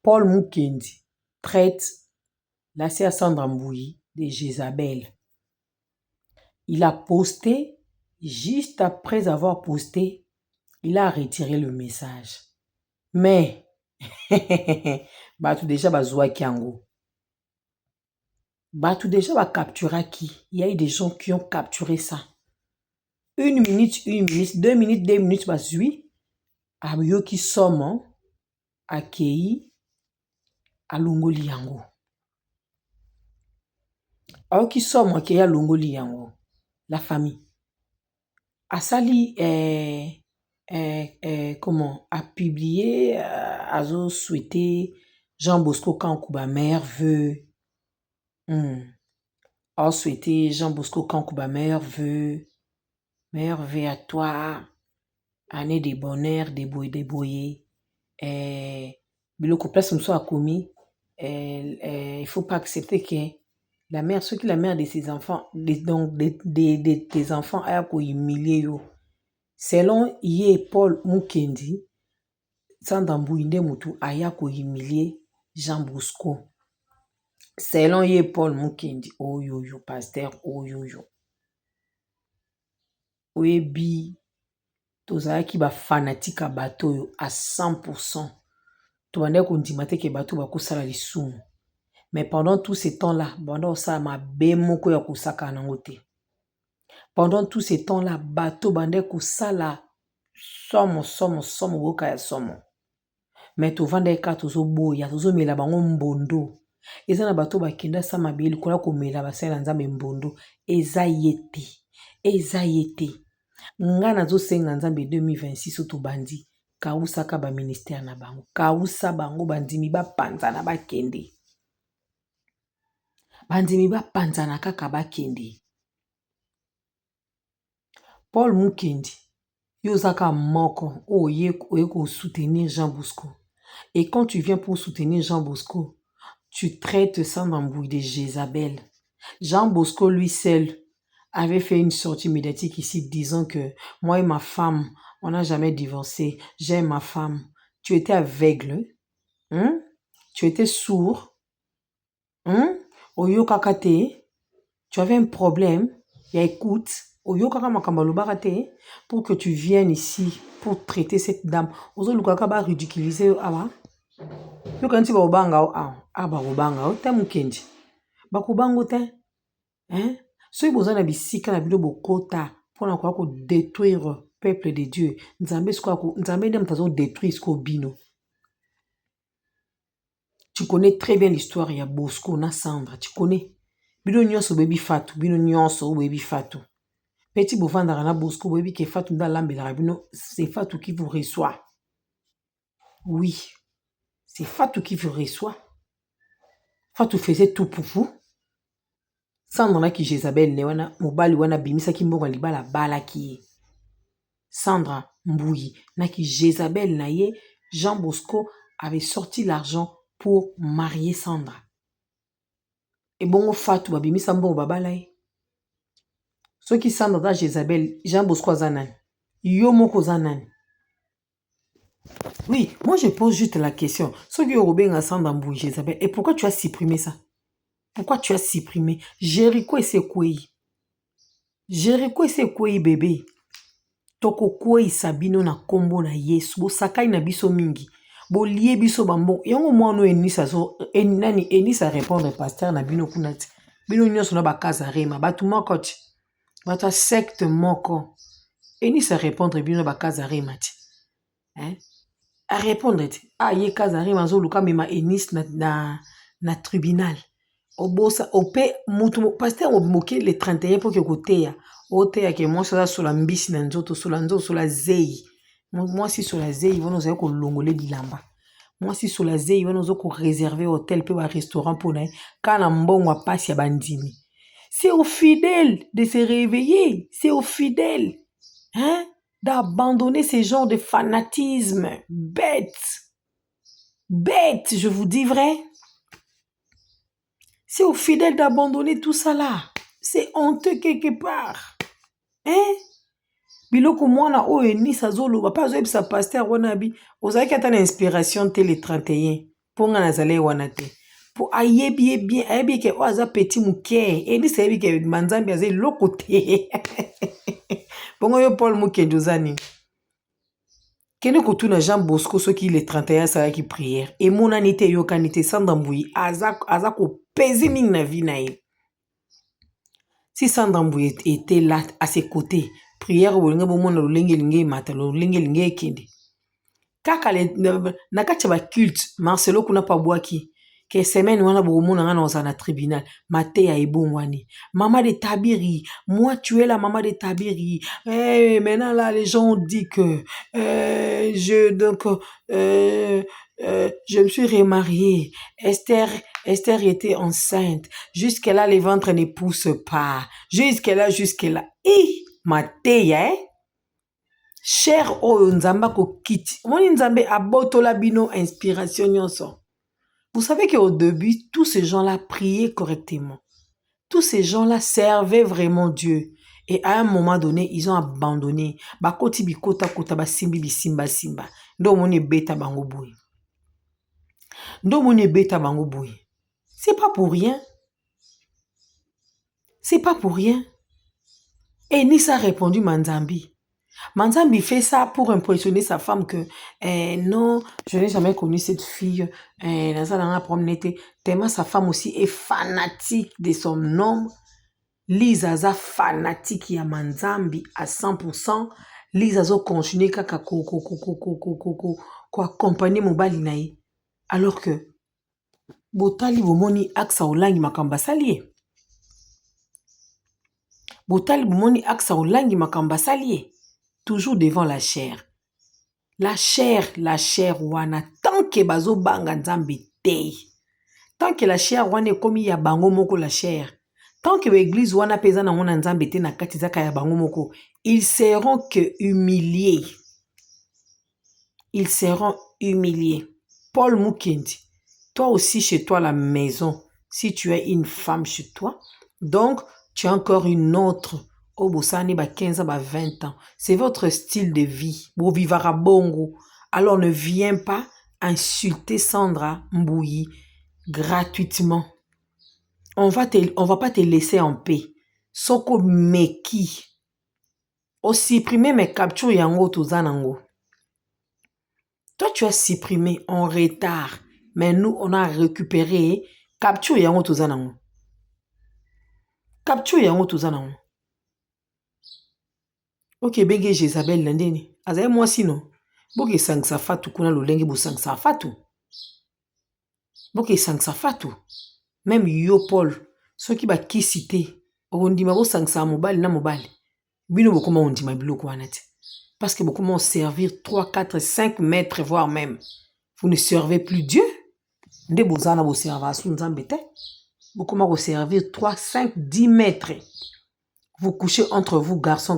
Paul Mukendi traite la sœur Sandra Mbouyi de Jézabel. Il a posté, juste après avoir posté, il a retiré le message. Mais, Batu déjà bazouaki Kiango. Batu déjà va capturer qui? Il y a eu des gens qui ont capturé ça. 1 minute, 1 minute, 2 minutes, 2 minutes, bazui. Abiyo qui somme, akei, alongoli yango. Abiyo qui somme, akei, alongoli yango. La famille. Asali, comment, a publié, a souhaité Jean Bosco Kankouba, mère veut. A souhaité Jean Bosco Kankouba, mère veut à toi, année de bonheur, débrouillé. Biloko place nous soit commis. Il faut pas accepter que la mère, ce qui la mère de ses enfants, de tes enfants, a humilié yo. Selon Yé Paul Mukendi, Sandra Mbouyi nde mutu aya ko humilier Jean Bosco. Selon Yé Paul Mukendi, oyoyo, pasteur, oyoyo. Oyebi, tozala ki ba fanatique a bateau yo à 100%. Tobande ko ndimate ke bateau ba kusala lisumu. Mais pendant tout ce temps-là, pendant ça ma bemoko ya kusaka nangote. Pendant tout ce temps-là, bateau bande kusala somo boka ya somo. Mais to vande ka tozo boya, tozo mela bango mbondo. Eza na bateau bakenda sa mabeli kola ko mela basala nzambe mbondo. Eza yete. Nga nazo senga nzambe 2026 to bandi. Kausaka ba ministère na bango. Kausa bango bandimi ba panza na bakende. Bandimi ba panza na kaka bakende. Paul Mukendi, yozaka moko, ko soutenir Jean Bosco. Et quand tu viens pour soutenir Jean Bosco, tu traites Sandra Mbouyi de Jézabel. Jean Bosco, lui seul, avait fait une sortie médiatique ici disant que moi et ma femme, on n'a jamais divorcé. J'aime ma femme. Tu étais aveugle. Tu étais sourd. Oyo kakate. Tu avais un problème. Ya écoute. Oyo kaka makambalo barate. Pour que tu viennes ici pour traiter cette dame. Ozo lukaka ba ridiculiser aba. Yo kanti ba obanga o ba obanga o te Mukendi. Ba kubango te. Ceux qui ont bisika na bino bokota pour na ko détruire peuple de Dieu. Nzambe ndem tazo détruire sko bino. Tu connais très bien l'histoire ya Bosco na Sandra, tu connais. Bino nyonso baby Fatou, bino nyonso baby Fatou. Petit bovanda na Bosco baby ke Fatou nda lambela bino, c'est Fatou qui vous reçoit. Oui. C'est Fatou qui vous reçoit. Fatou faisait tout pour vous. Sandra na ki Jézabel ne wana mobali wana bimisa ki mbongo libala bala ki. Sandra Mbouyi na ki Jézabel na ye, Jean Bosco avait sorti l'argent pour marier Sandra. Et bon Fatou babimisa mbongo babala ye. Ceux qui Sandra da Jézabel, Jean Bosco zanan. Yo moko zanan. Oui, moi je pose juste la question. Ceux qui ont à Sandra Mbouyi Jézabel, et pourquoi tu as supprimé ça? Pourquoi tu as supprimé? Jéricho et Sekoué. Jéricho et Sekoué bébé. Toko koué sabino na kombo na Yesu. Bo sakai na biso mingi. Bo lié biso bambo. Yongo mwano enisa so. Enisa répondre pasteur na bino kunati. Bino nyonso na bakaza rema. Batu moko ti. Batu secte moko. Enisa répondre bino bakaza rema ti. A répondre ti. Ye kaza rema zo luka mema enis na tribunal. Obosa ope mutu pasteur omoke le 31 pour que koteya oteya ke moi ça sur la mbisi na nzoto sur la zei moi si sur la zei on nous a ko longole bilamba moi si sur la zei on nous a ko réserver hôtel pe ba restaurant pour na kana mbongo a passe ya bandimi. C'est aux fidèles de se réveiller, c'est aux fidèles d'abandonner ces genres de fanatisme bête, je vous dis vrai. C'est aux fidèles d'abandonner tout ça là. C'est honteux quelque part. Biloko mwana o eni sa zolo ba pas sa pasteur wanabi. Ozaki ata na inspiration télé 31. Ponga nazale wanate. Po ayebi bien, ayebi ke oaza petit muke. Et ni sebi ke manzambi aze lokote. Pongo yo Paul Mukendi ozani. Kene kotuna Jean Bosco soki le 31 sala ki prière. Et mon anité yo kanite Sandamboui aza ko pesi ning na vie na ye. Si Sandamboui était là à ses côtés, prière bolinga bomona lolenge linge mata lolenge linge kende. Kaka na kati ba culte Marcelo kuna pa bwaki ke semaine wana bomona ngana ozana tribunal mate ya ebongwani maman de Tabiri, moi tu es la maman de Tabiri. Maintenant là les gens ont dit que je me suis remariée. Esther était enceinte. Jusque-là, les ventres ne poussent pas. Jusque-là. Mateya, cher oyo nzamba ko kiti. Moni nzambe abotola bino inspiration nyonso. Vous savez qu'au début, tous ces gens-là priaient correctement. Tous ces gens-là servaient vraiment Dieu. Et à un moment donné, ils ont abandonné. Bakoti bikota kota basimbi bisimba simba. Ndo moni beta bango boui. C'est pas pour rien. C'est pas pour rien. Et Nissa a répondu Manzambi. Manzambi fait ça pour impressionner sa femme que non, je n'ai jamais connu cette fille. Tellement sa femme aussi est fanatique de son homme. Lisa za fanatique ya Manzambi à 100%. Lisa zo continue kaka ko accompagner mobali na ye. Alors que botali bomoni aksa olangi makamba salie. Botali bomoni aksa olangi makamba salie. Toujours devant la chair. La chair wana tant que bazo banga nzambe te. Tant que la chair wana ekomi ya bango moko la chair. Tant que l'église wana pesa na wana nzambe te na kati zaka ya bango moko, ils seront que humiliés. Ils seront humiliés. Paul Mukendi, toi aussi chez toi à la maison, si tu es une femme chez toi, donc tu as encore une autre, au Bosani, 15 à 20 ans. C'est votre style de vie. Vous vivra bongo. Alors ne viens pas insulter Sandra Mbouyi gratuitement. On va pas te laisser en paix. Soko meki. O supprimer mes captures yango tozanango. Toi, tu as supprimé en retard. Mais nous, on a récupéré capture yango tozanango. Capture yango tozanango. Ok, bege Jezabel landeni. Azaye moi sino. Boke sangsa fatu kuna lolenge bo sangsa fatu. Boke sangsa fatu. Même yo Paul. Ceux qui ba kisite. Ondima bo sangsa mobile na mobile. Bino bokoma ondima biloko wanate. Parce que beaucoup m'ont servir 3, 4, 5 mètres, voire même. Vous ne servez plus Dieu. Nde bozana bo servasu nzambete. Beaucoup m'ont servir 3, 5, 10 mètres. Vous couchez entre vous, garçon.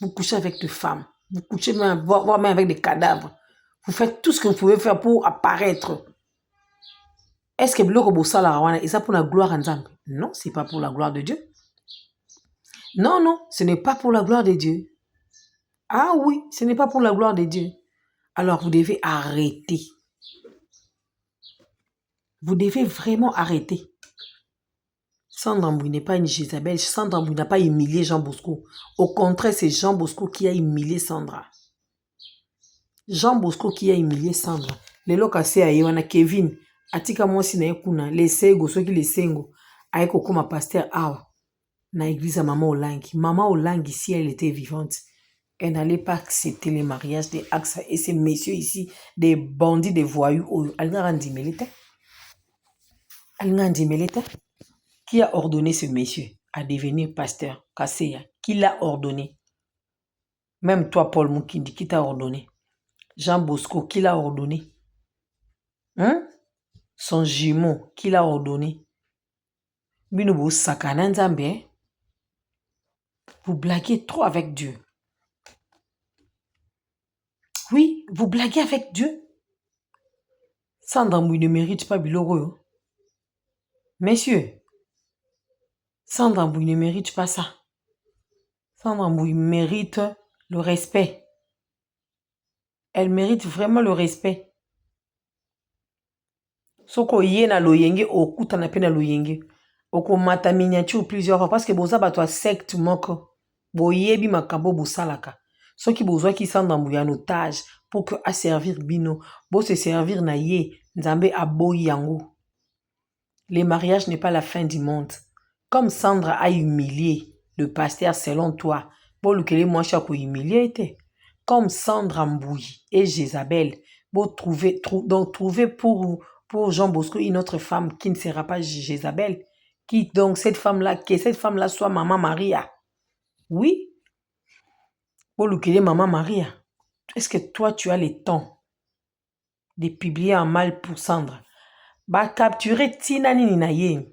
Vous couchez avec des femmes. Vous couchez même, voire même avec des cadavres. Vous faites tout ce que vous pouvez faire pour apparaître. Est-ce que biloko bosala rawana, et ça pour la gloire en Zambie? Non, c'est pas pour la gloire de Dieu. Non, ce n'est pas pour la gloire de Dieu. Ah oui, ce n'est pas pour la gloire de Dieu. Alors vous devez arrêter. Vous devez vraiment arrêter. Sandra Mbouyi n'est pas une Jézabel. Sandra Mbouyi n'a pas humilié Jean Bosco. Au contraire, c'est Jean Bosco qui a humilié Sandra. Jean Bosco qui a humilié Sandra. Les locaux à Yoana Kevin. Atika mwasi na yekuna. Les sego, ceux qui les sengo. Aeko comme pasteur Awa. Na église à Maman Olangi. Maman Olangi, si elle était vivante, elle n'allait pas accepter les mariages des Axa et ces messieurs ici, des bandits, des voyous. Alingandi Meleta. Qui a ordonné ce monsieur à devenir pasteur? Kasseya. Qui l'a ordonné? Même toi, Paul Mukendi, qui t'a ordonné? Jean Bosco, qui l'a ordonné? Hein? Son jumeau, qui l'a ordonné? Binobo Sakana Nzambe. Vous blaguez trop avec Dieu. Oui, vous blaguez avec Dieu. Sandra Mbouyi ne mérite pas biloko. Messieurs, Sandra Mbouyi ne mérite pas ça. Sandra Mbouyi mérite le respect. Elle mérite vraiment le respect. Soko ye na loyenge okuta na pe na loyenge. Oko mata miniature plusieurs fois parce que boza bato a secte moko. Boyebi makambo bosalaka. Soki bozwa ki sandambu ya otage pour que a servir bino. Bo se servir na ye. Nzambe aboyi yango. Le mariage n'est pas la fin du monde. Comme Sandra a humilié le pasteur selon toi, bon lukele moi chako humilié était. Comme Sandra Mbouyi et Jézabel, bon trouver pour Jean Bosco une autre femme qui ne sera pas Jézabel, qui donc cette femme-là, que cette femme-là soit Maman Maria. Oui, bon lukele Maman Maria. Est-ce que toi tu as le temps de publier un mal pour Sandra? Ba capturer Tina nini na ye.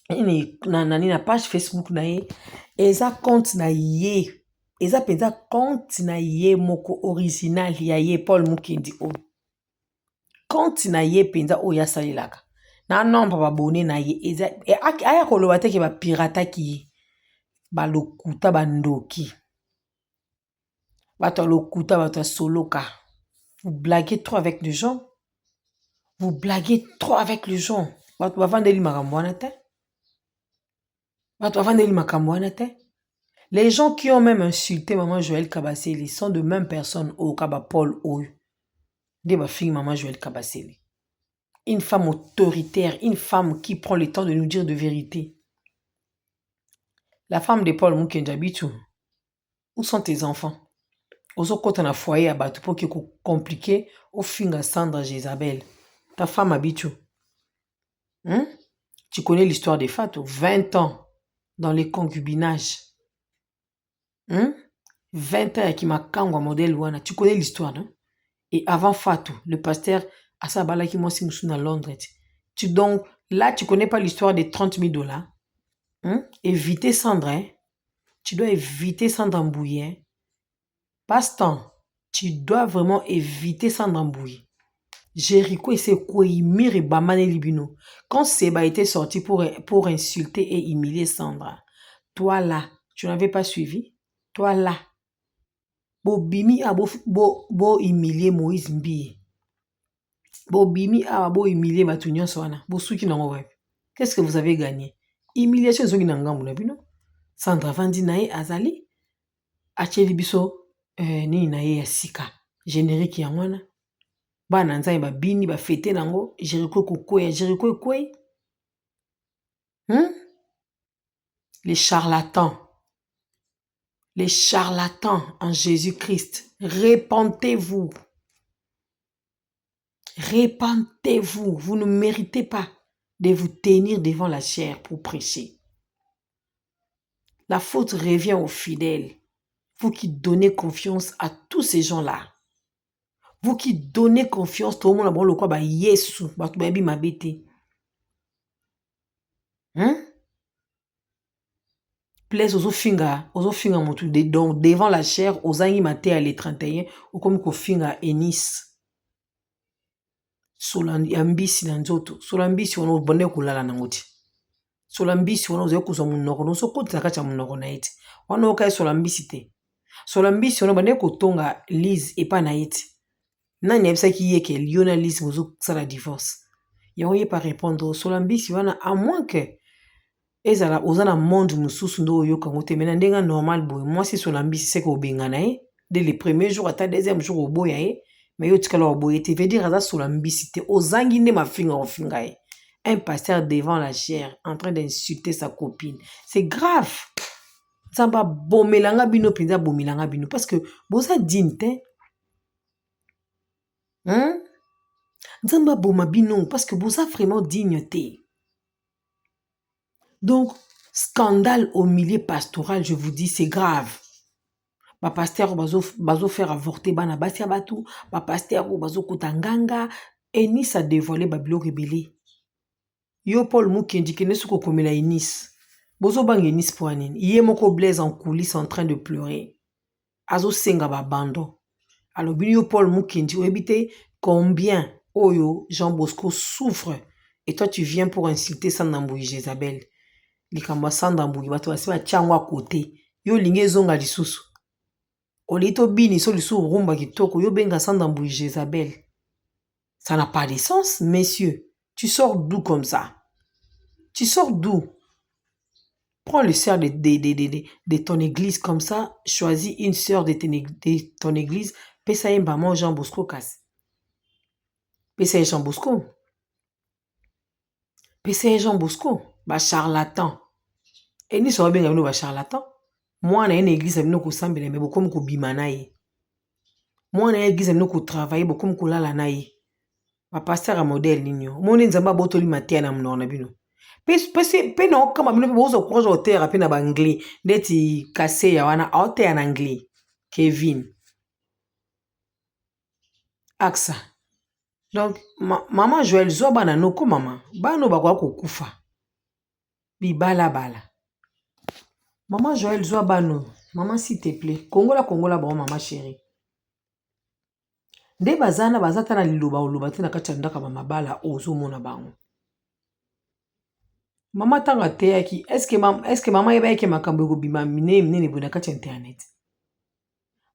Na page Facebook na ye. Eza compte na ye. Eza penza compte na ye moko original ya ye Paul Mukendi o. Compte na ye penza o ya salilaka. Na nombre babone na ye. Eza aya koloba te ke ba pirata ki ye. Ba lokuta bandoki. Bato lokuta bato soloka. Vous blaguez trop avec les gens. Vous blaguez trop avec les gens. Bato bavandeli makambo wana te. Les gens qui ont même insulté Maman Joël Kabasele sont de même personne au Kaba Paul Oyo. De ma fille Maman Joël Kabasele. Une femme autoritaire, une femme qui prend le temps de nous dire de vérité. La femme de Paul Mukenjabitu, où sont tes enfants? Ozo kota na foyer abatu pour que compliqué au finga Sandra Jézabel. Ta femme habitu. Tu connais l'histoire des Fatou, 20 ans dans les concubinages. 20 ans qui m'a kangwa modèle wana. Tu connais l'histoire, non? Et avant Fatou, le pasteur Asabala qui m'a signé à Londres. Donc, là, tu connais pas l'histoire des 30 000 $. Éviter Sandra. Tu dois éviter Sandra Mbouye. Passe-temps. Tu dois vraiment éviter Sandra Mbouye. Jéricho et ses Kouimir et Bamane Libino. Quand Seba était sorti pour insulter et humilier Sandra, toi là, tu n'avais pas suivi? Toi là. Bo bimi a bo humilier Moïse Mbiye. Bo bimi a bo humilier Batunyon Soana. Bo souki nango web. Qu'est-ce que vous avez gagné? Humiliation zogi nangambu na bino. Sandra Vandi nae azali. Acheli biso nini nae ya sika. Générique ya mwana. Ba nanzai ba bini ba fete nango. Jéricho kokoya. Jéricho kokoya. Les charlatans. Les charlatans en Jésus-Christ. Répentez-vous. Répentez-vous. Vous ne méritez pas de vous tenir devant la chair pour prêcher. La faute revient aux fidèles. Vous qui donnez confiance à tous ces gens-là. Vous qui donnez confiance, tout le monde a bon le quoi, bah Yesu, bah tu baby mabete. Place aux finga mon tout donc devant la chair, aux angi maté à les 31, ou comme ko finga Enis. Solambisi na nzoto. Solambisi wana bonne kulala na ngoti. Solambisi wana ozo kuzo munoko no so kota kacha munoko na iti. Wana okai solambisi te. Solambisi wana bonne ko tonga Liz et pas na iti. Nani yebisa ki yeke Liona Liz bozo sala divorce. Yango pas répondre solambisi wana à moins que ezala ozana monde mususu ndo yoka ngote mena ndenga normal boy. Moi si solambisi c'est ko benga na e dès les premiers jours ata deuxième jour au boya e. Mais yo tikala oboye te veut dire aza solambisi te ozangi nde mafinga ofinga e. Un pasteur devant la chair en train d'insulter sa copine. C'est grave. Zamba bomelanga bino penza bomelanga bino parce que boza digne. Zamba boma bino parce que boza vraiment dignité. Donc scandale au milieu pastoral, je vous dis, c'est grave. Ba pasteur bazo faire avorter bana basi abatu, ba pasteur bazo kutanganga et ni ça dévoiler babilo rebelle. Yo Paul Mukendi kene suko komela Enis. Bozo bang Enis pour anin. Iye moko Blaise en coulisses en train de pleurer. Azo senga ba bando. Alors yo Paul Mukendi obité combien Oyo Jean Bosco souffre et toi tu viens pour insulter Sandra Mbouyi Jézabel. Likamba Sandra Mbouyi bato basi ba tiangwa côté. Yo linge zonga lisusu. Olito bini so lisu rumba kitoko yo benga Sandra Mbouyi Jézabel. Ça n'a pas de sens, messieurs. Tu sors d'où comme ça? Tu sors d'où? Prends le sœur de ton église comme ça, choisis une sœur de ton église, pesa ye maman Jean Bosco kasi. Pesa ye Jean Bosco. Pesa ye Jean Bosco. Ba charlatan. Et ni so benga bino ba charlatan. Moi na une église bino ko sambela me bokomi ko bima na ye. Moi na église bino ko travailler bokomi ko lala na ye. Ba pasteur a modèle ninyo. Moni nzamba botoli matia na mnona bino. Pe na okama bino pe bozo croire au terre pe na ba anglais ndeti kase ya wana aote en anglais. Kevin. Aksa. Donc maman Joël zo bana noko mama. Bano bakwa ko kufa. Bibala bala. Maman Joël zo bano. Maman s'il te plaît. Kongola bon maman chérie. Nde bazana bazata na liloba oloba te na kati ya ndaka mabala ozo mona bango. Mama tanga teyaki, est-ce que maman yeba yeke makambo ekobima minene boye na kati ya internet?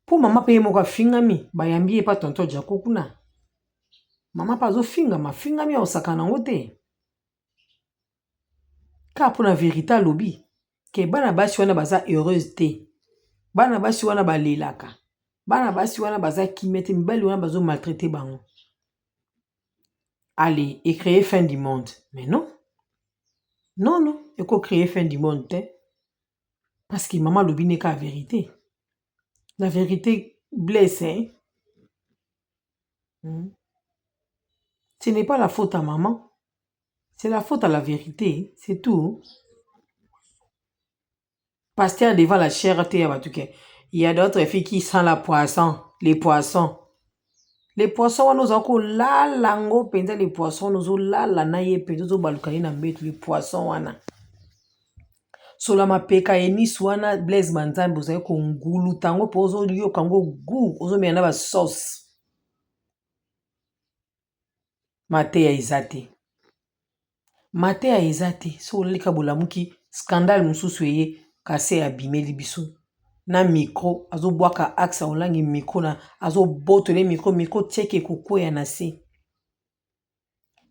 Po mama pe ye moko afingami, bayambi ye pa tonton Jaco kuna. Mama pa afingami osaka nango te. Ka po na vérité alobi, ke bana basi wana baza heureuse te. Bana basi wana balelaka. Bana basi wana baza kimete, mibali wana bazo maltraiter bango. Allez, et créer fin du monde. Mais non. Non, il faut créer fin du monde. Hein? Parce que maman lobi n'est qu'à la vérité. La vérité blesse. Hein? Ce n'est pas la faute à maman. C'est la faute à la vérité. C'est tout. Pasteur devant la chair, il y a d'autres filles qui sentent la poisson. Les poissons. Les poissons, nous avons la lango, les poissons, nous avons la naye, nous avons les poissons, wana. Solama peka eni swana Blaise Manzambe bozaye ko ngulu tango pozo liyo kango gu ozo mena ba sauce. Mate ya izate. Mate ya izate. So lika bolamuki scandale mususu eye kase ya bimeli biso. Na micro azo bwaka axa olangi micro na azo botole micro tcheke kokoya na se.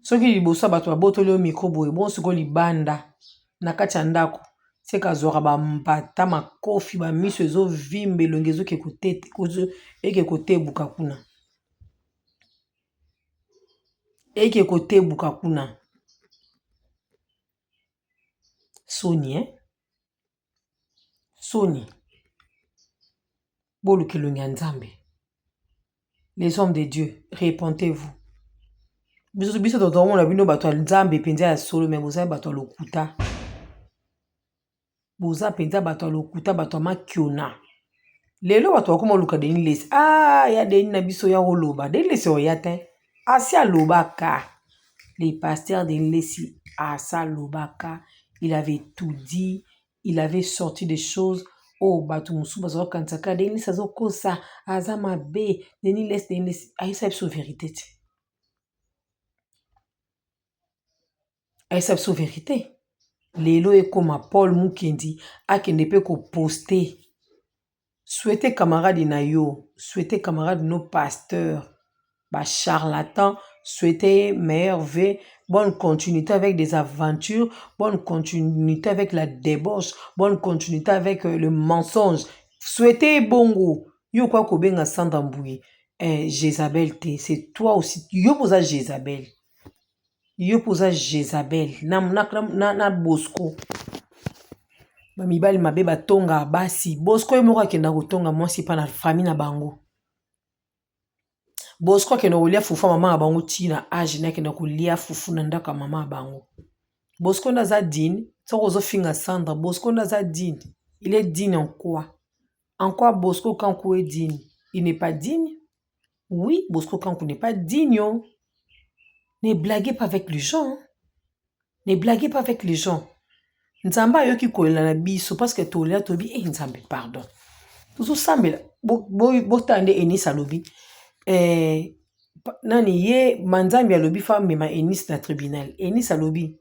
Soki liboso bato ba botole micro boye bon siko libanda na kati ya ndako. C'est ka zora ba mpata makofi ba miso ezo vimbe longezo ke kote eke kote buka kuna. Eke kote buka kuna. Soni, hein? Soni. Bolu kilongi nzambe. Les hommes de Dieu, répentez-vous. Biso totomo na bino bato nzambe penza ya solo me boza bato lokuta. Boza penza bato lokuta bato makiona. Lelo bato bakoma luka deni lesi. Ah, ya deni na biso ya holoba. Deni lesi oyate. Asia lobaka. Les pasteurs de Lessi Asa Lobaka, il avait tout dit, il avait sorti des choses. Oh, Batu Moussou, Bazo Kansaka, Denis Sazo Kosa, Azama B, Denis Les, Aïe, ça est vérité. Aïe, ça est vérité. Lelo et comme Paul Mukendi, a qui ne peut que poster. Souhaitez camarades Nayo, souhaitez camarades nos pasteurs, bah charlatans. Souhaiter meilleure vie, bonne continuité avec des aventures, bonne continuité avec la débauche, bonne continuité avec le mensonge. Souhaiter bongo. Yo kwa kobenga sandambouye. Jézabel te, c'est toi aussi. Yo posa Jézabel. Yo posa Jézabel. Na Bosco. Mibali mabe batonga basi. Bosco yo moko akenda kotonga mwasi pa na famille na bango. Bosco ke no lia fufu mama bango tina age na ke na kulia fufu na ndaka mama bango. Bosco ndaza dine, soko zo finga Sandra, Bosco ndaza dine. Il est digne en quoi? En quoi Bosco Kankou est digne? Il n'est pas digne? Oui, Bosco Kankou n'est pas digne. Oh. Ne blaguez pas avec les gens. Ne blaguez pas avec les gens. Nzamba yo ki kolela na biso parce que tolela tobi nzambe pardon. Tuzo sambela bo tande enisa lobi. Nani ye manzambi alobi fa mema enis na tribunal. Enis alobi.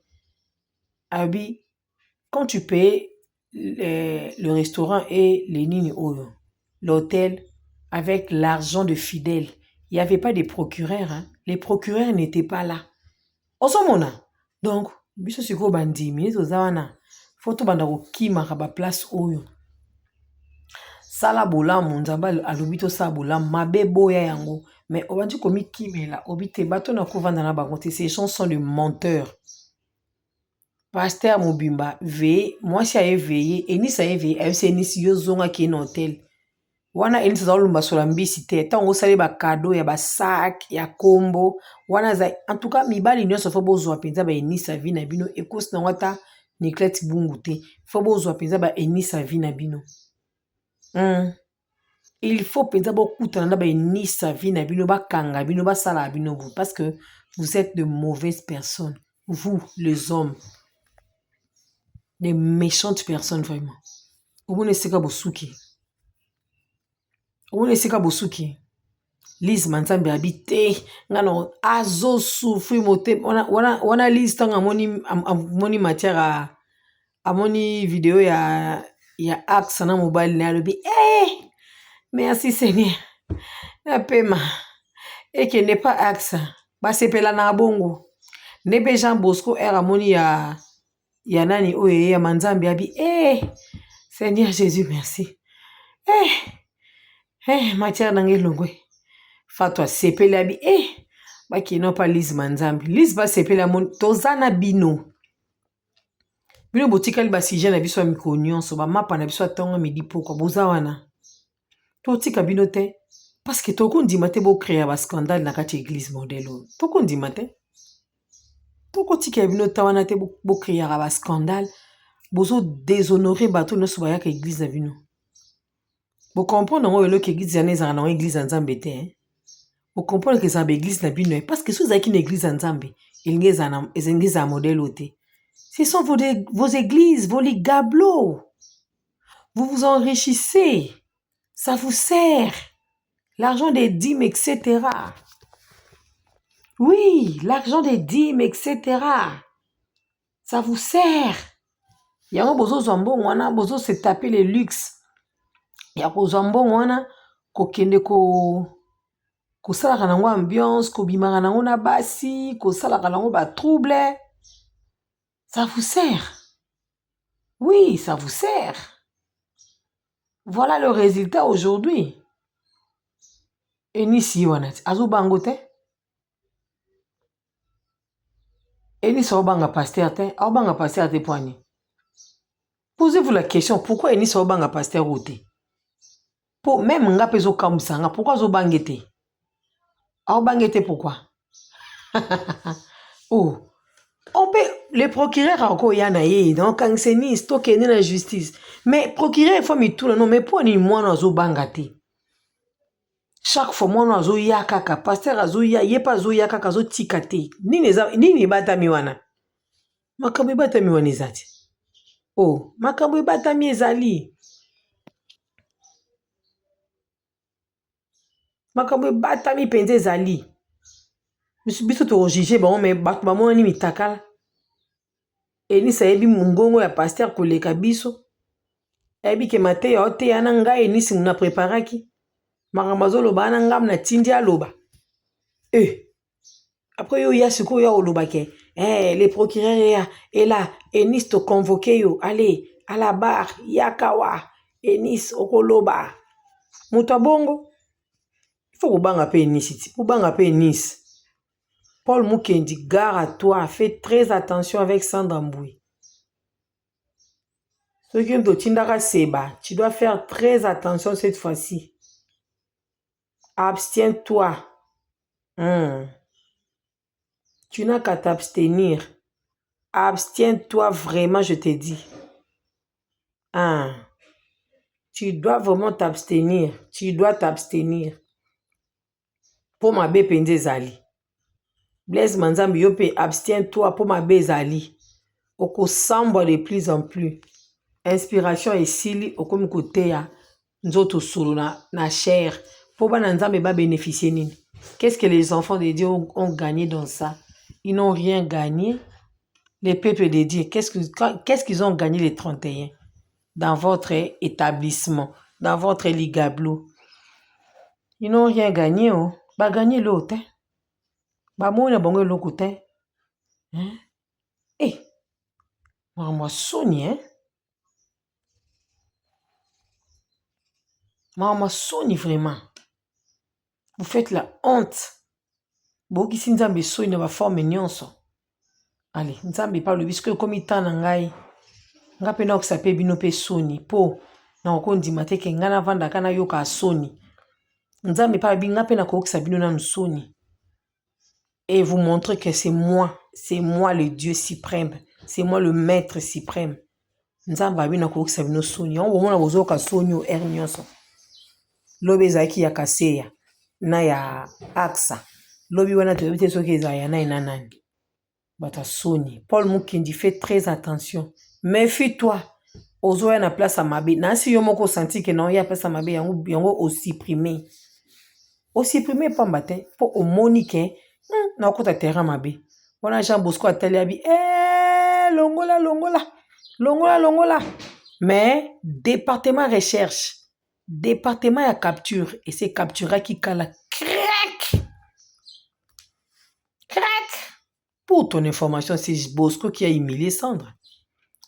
Abi quand tu payes le restaurant et les nini oyo, l'hôtel avec l'argent de fidèles, il n'y avait pas de procureurs. Hein? Les procureurs n'étaient pas là. Osomona. Donc, biso siko bandimi, tozawana. Faut banda kima ba place oyo. Sala bolamu, nzamba alobito sa bolamu, mabe boya yango. Mais on va dire komi kimela, obite bato na kovanda na bangote, ces gens sont des menteurs. Pasteur Mobimba, veille, moi si a éveillé, et ni sa éveillé, a eu ni si yo zonga ki en hôtel. Wana elisa za olumba sola mbisi te, tango sali ba cadeau ya ba sac, ya kombo, wana za, en tout cas, mibali nyonso fo bozwa penza ba enisa vi na bino, ekos na wata Nikleti bungu te, fo bozwa penza ba enisa vi na bino. Il faut penza bokutana na ba enisa vi na bino, ba kanga bino, ba sala bino, parce que vous êtes de mauvaises personnes, vous, les hommes. Des méchantes personnes, vraiment. Vous ne savez pas bosuki. Vous ne savez pas bosuki. Lise Manzambe habité. Ngano azo souffri moté. On a lise tant amoni matière à moni vidéo ya axe na mobile na lobi. Merci Seigneur. Na pema. Et que n'est pas axe. Ba sepela na bongo. Nebe Jean Bosco era moni ya nani oye ya Manzambe abi Seigneur Jésus merci matière nange longwe fatwa sepele abi baki no pa Lise Manzambe Lise ba sepele mon tozana bino botikali ba sujet na biso mikro nyonso ba mapa na biso atonga midi poko boza wana to tika bino te parce que toko ndima te bo créer ba scandale na kati église modèle toko ndima te toko tika bino tawana te bo créer ba scandale bozo déshonorer bato no soba yaka église na bino. Vous comprenez que l'église est une église en Zambie. Vous comprenez que c'est une église na bino parce que si vous avez une église en Zambie, il y a un modèle. Ce sont vos églises, vos ligablos. Vous vous enrichissez. Ça vous sert. L'argent des dîmes, etc. Oui, l'argent des dîmes, etc. Ça vous sert. Il y a un besoin zombo, on a besoin de se taper les luxes. Il y a un zombo, on a kokende ko salaka nango ambiance, ko bimaka nango na basi, ko salaka nango ba trouble. Ça vous sert. Oui, ça vous sert. Voilà le résultat aujourd'hui. Enisi wanati azo bangote. Enisi obanga pasteur te, obanga pasteur te poani. Posez-vous la question, pourquoi Enisi obanga pasteur ote? Pour même nga pezo kamsanga, pourquoi zo bangete? Bangete pourquoi? Oh, on peut le procureur encore yana ye donc enseigniste to kene na justice. Mais procureur faut mi tout non mais pour ni moi na zo bangate. Chaque fois moi na zo yakaka pasteur azo ya ye pas zo yakaka zo tikate. Nini batami wana? Makambo batami wana ezati. Oh, makambo batami ezali. Makambo batami penze ezali. Biso to juger bon mais ba mo ni mitakala. Enisi ayebi mungongo ya pasteur koleka biso. Ayebi ke mate ya ote ya na ngai Enisi muna preparaki. Makambo azoloba na ngam na tindi aloba. Après yo ya siko ya oloba ke les procureurs et là Enisi to convoqué yo allez à la barre yakawa Enisi okoloba. Muta bongo. Il faut kubanga pe Enisi. Kubanga pe Enisi. Paul Mukendi, gare à toi, fais très attention avec Sandra Mboui. Ceux qui ont Tindara Seba, tu dois faire très attention cette fois-ci. Abstiens-toi. Tu n'as qu'à t'abstenir. Abstiens-toi vraiment, je te dis. Tu dois vraiment t'abstenir. Tu dois t'abstenir. Pour ma bépende zali. Blaise Manzambi yope, abstiens-toi pour ma bezali. Oko samba de plus en plus. Inspiration et sili oko mkote ya nzoto solo na chair. Pour ba Nzambe ba bénéficier nini. Qu'est-ce que les enfants de Dieu ont gagné dans ça? Ils n'ont rien gagné. Les peuples de Dieu, qu'est-ce qu'ils ont gagné les 31 dans votre établissement, dans votre ligablo? Ils n'ont rien gagné. Ba gagné l'autre. Ba mona bongo l'autre. Hein? Eh, maman Sony, hein? Maman Sony, vraiment. Vous faites la honte. Boki si nzambe Sony na ba forme nyonso. Allez, nzambe pa lobi que comme itana ngai. Nga pe na oksape bino pe Sony po na okondima te ke nga na vanda kana yoka Sony. Nzambe pa lobi nga pe na koksa bino na Sony. Et vous montrer que c'est moi le Dieu suprême, c'est moi le maître suprême. Nzamba bina koksa bino Sony. On bomona bozoka Sony o nyonso. Lobi ezaki ya kaseya na ya aksa. Lobi wana te bite soki ezaya na nani. Bata Sony. Paul Mukindi, fait très attention. Méfie-toi. Ozo ya na place à mabe. Na si yo moko senti que non ya place à mabe yango o supprimer. O supprimer pas matin pour au monique na kota terrain mabe. Wana Jean Bosco ateli abi longola. Mais département recherche, département ya capture et c'est captura qui kala crack. Pour ton information, c'est Bosco qui a humilié Sandra.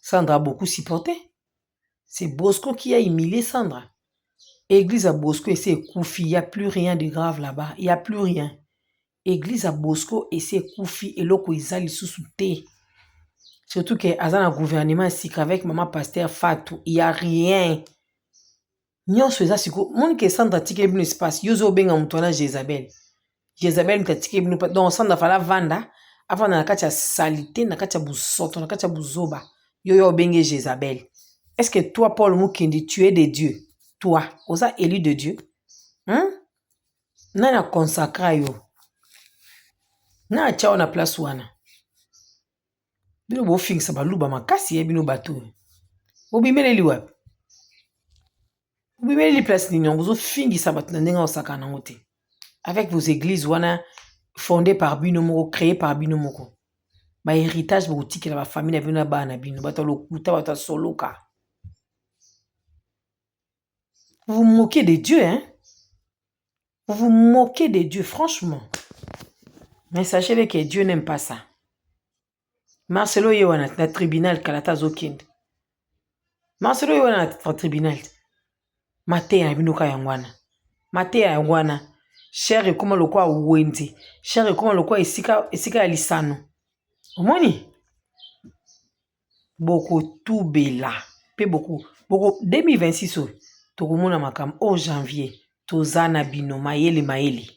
Sandra a beaucoup supporté. C'est Bosco qui a humilié Sandra. Église à Bosco et c'est Koufi. Il n'y a plus rien de grave là-bas. Il n'y a plus rien. Église à Bosco et c'est Koufi et l'oko izali sous-souté. Surtout que Azana gouvernement ici qu'avec maman pasteur Fatou, il n'y a rien. Nyon soza siko. Mon que Sandra tike bino espace. Yozo benga mutona Jezabel. Jezabel mta tike bino. Donc Sandra fala vanda. Avant na katia salité, na katia busoto, na katia buzoba. Yo benge Jezabel. Est-ce que toi, Paul Mukindi, tu es de Dieu? Toi, osa élu de Dieu? Hein? Nana consacra yo. Na chao na place wana. Bino bo fixa baluba makasi ye bino bato. Obimele liwa. Obimele li place nini bozo fingisa bato na ndenga osaka na ngote. Avec vos églises wana fondées par bino moko, créées par bino moko. Ba héritage boutique la famille na bino na bana bino bato lokuta bato soloka. Vous vous moquez de Dieu, hein? Vous vous moquez de Dieu, franchement. Mais sachez que Dieu n'aime pas ça. Marcelo Yewana, na tribunal kalata zokind. Marcelo Yewana na tribunal. Matea binuka yangwana. Matea yangwana. Chere koma lokwa wenzi. Chere koma lokwa esika ya lisano. Omoni? Beaucoup tout bela. Pe beaucoup 2026 tokomona makam au janvier. Tozana bino maele.